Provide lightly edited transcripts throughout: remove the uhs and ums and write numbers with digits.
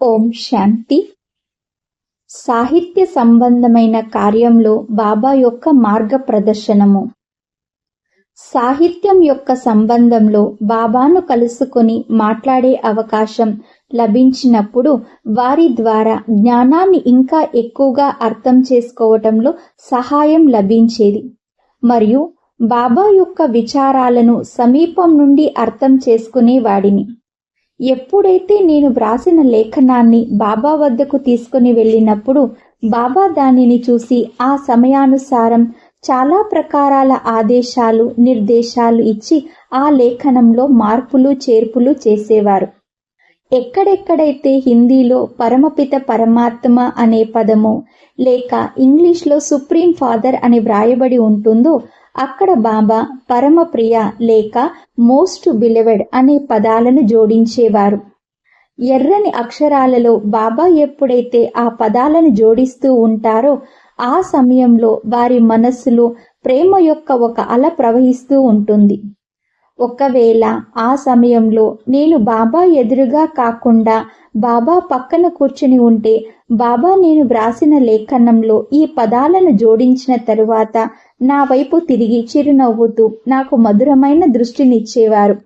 ఓం శాంతి. సాహిత్య సంబంధమైన కార్యంలో బాబా యొక్క మార్గ ప్రదర్శనము. సాహిత్యం యొక్క సంబంధంలో బాబాను కలుసుకొని మాట్లాడే అవకాశం లభించినప్పుడు వారి ద్వారా జ్ఞానాన్ని ఇంకా ఎక్కువగా అర్థం చేసుకోవటంలో సహాయం లభించేది మరియు బాబా యొక్క విచారాలను సమీపం నుండి అర్థం చేసుకునేవాడిని. ఎప్పుడైతే నేను వ్రాసిన లేఖనాన్ని బాబా వద్దకు తీసుకుని వెళ్ళినప్పుడు బాబా దానిని చూసి ఆ సమయానుసారం చాలా ప్రకారాల ఆదేశాలు నిర్దేశాలు ఇచ్చి ఆ లేఖనంలో మార్పులు చేర్పులు చేసేవారు. ఎక్కడెక్కడైతే హిందీలో పరమపిత పరమాత్మ అనే పదము లేక ఇంగ్లీష్లో సుప్రీం ఫాదర్ అని వ్రాయబడి ఉంటుందో అక్కడ బాబా పరమప్రియ లేక మోస్ట్ బిలెవెడ్ అనే పదాలను జోడించేవారు. ఎర్రని అక్షరాలలో బాబా ఎప్పుడైతే ఆ పదాలను జోడిస్తూ ఉంటారో ఆ సమయంలో వారి మనస్సులో ప్రేమ యొక్క ఒక అల ప్రవహిస్తూ ఉంటుంది. ఒకవేళ ఆ సమయంలో నేను బాబా ఎదురుగా కాకుండా బాబా పక్కన కూర్చుని ఉంటే బాబా నేను వ్రాసిన లేఖనంలో ఈ పదాలను జోడించిన తరువాత నా వైపు తిరిగి చిరునవ్వుతూ నాకు మధురమైన దృష్టినిచ్చేవారు.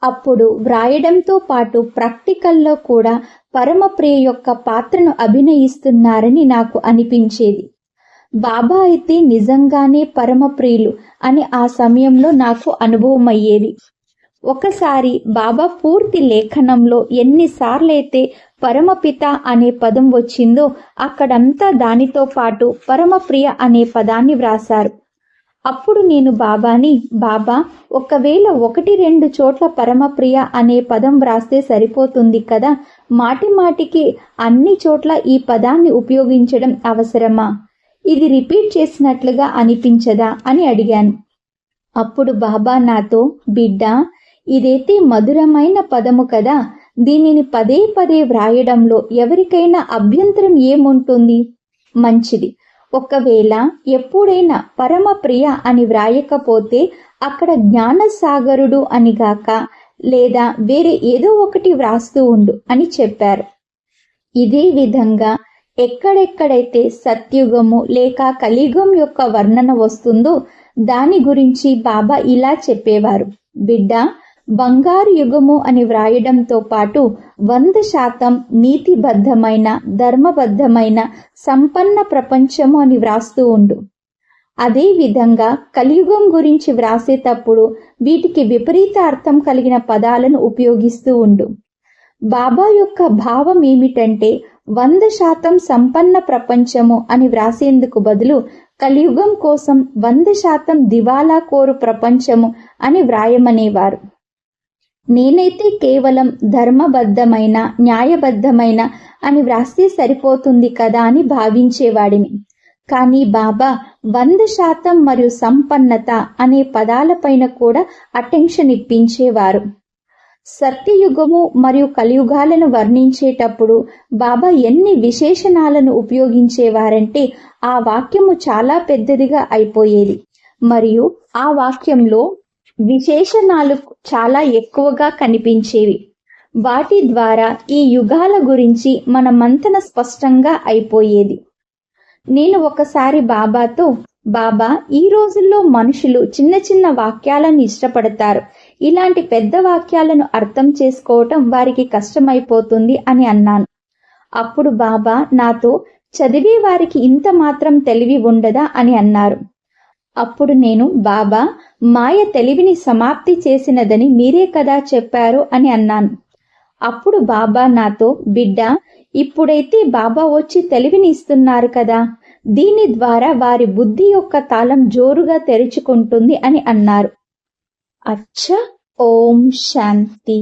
అప్పుడు వ్రాయడంతో పాటు ప్రాక్టికల్లో కూడా పరమప్రియ యొక్క పాత్రను అభినయిస్తున్నారని నాకు అనిపించేది. బాబా అయితే నిజంగానే పరమప్రియులు అని ఆ సమయంలో నాకు అనుభవమయ్యేది. ఒకసారి బాబా పూర్తి లేఖనంలో ఎన్నిసార్లైతే పరమపిత అనే పదం వచ్చిందో అక్కడంతా దానితో పాటు పరమప్రియ అనే పదాన్ని వ్రాసారు. అప్పుడు నేను బాబాని, బాబా ఒకవేళ 1-2 చోట్ల పరమప్రియ అనే పదం వ్రాస్తే సరిపోతుంది కదా, మాటి మాటికి అన్ని చోట్ల ఈ పదాన్ని ఉపయోగించడం అవసరమా? ఇది రిపీట్ చేసినట్లుగా అనిపించదా అని అడిగాను. అప్పుడు బాబా నాతో, బిడ్డా ఇదైతే మధురమైన పదము కదా, దీనిని పదే పదే వ్రాయడంలో ఎవరికైనా అభ్యంతరం ఏముంటుంది? మంచిది. ఒకవేళ ఎప్పుడైనా పరమప్రియ అని వ్రాయకపోతే అక్కడ జ్ఞానసాగరుడు అని గాక లేదా వేరే ఏదో ఒకటి వ్రాస్తూ ఉండు అని చెప్పారు. ఇదే విధంగా ఎక్కడెక్కడైతే సత్యుగము లేక కలియుగం యొక్క వర్ణన వస్తుందో దాని గురించి బాబా ఇలా చెప్పేవారు, బిడ్డ బంగారు యుగము అని వ్రాయడంతో పాటు 100% నీతిబద్ధమైన ధర్మబద్ధమైన సంపన్న ప్రపంచము అని వ్రాస్తూ ఉండు. అదే విధంగా కలియుగం గురించి వ్రాసేటప్పుడు వీటికి విపరీత అర్థం కలిగిన పదాలను ఉపయోగిస్తూ ఉండు. బాబా యొక్క భావం ఏమిటంటే 100% సంపన్న ప్రపంచము అని వ్రాసేందుకు బదులు కలియుగం కోసం 100% దివాలా కోరు ప్రపంచము అని వ్రాయమనేవారు. నేనైతే కేవలం ధర్మబద్ధమైన న్యాయబద్ధమైన అని వ్రాస్తే సరిపోతుంది కదా అని భావించేవాడిని. కానీ బాబా 100% మరియు సంపన్నత అనే పదాలపైన కూడా అటెన్షన్ ఇప్పించేవారు. సత్యయుగము మరియు కలియుగాలను వర్ణించేటప్పుడు బాబా ఎన్ని విశేషణాలను ఉపయోగించేవారంటే ఆ వాక్యము చాలా పెద్దదిగా అయిపోయేది మరియు ఆ వాక్యంలో విశేషణాలు చాలా ఎక్కువగా కనిపించేవి. వాటి ద్వారా ఈ యుగాల గురించి మన మంతన స్పష్టంగా అయిపోయేది. నేను ఒకసారి బాబాతో, బాబా ఈ రోజుల్లో మనుషులు చిన్న చిన్న వాక్యాలను ఇష్టపడతారు, ఇలాంటి పెద్ద వాక్యాలను అర్థం చేసుకోవటం వారికి కష్టమైపోతుంది అని అన్నాను. అప్పుడు బాబా నాతో, చదివే వారికి ఇంత మాత్రం తెలివి ఉండదా అని అన్నారు. అప్పుడు నేను, బాబా మాయ తెలివిని సమాప్తి చేసినదని మీరే కదా చెప్పారు అని అన్నాను. అప్పుడు బాబా నాతో, బిడ్డ ఇప్పుడైతే బాబా వచ్చి తెలివిని ఇస్తున్నారు కదా, దీని ద్వారా వారి బుద్ధి యొక్క తాళం జోరుగా తెరుచుకుంటుంది అని అన్నారు. అచ్చా. ఓం శాంతి.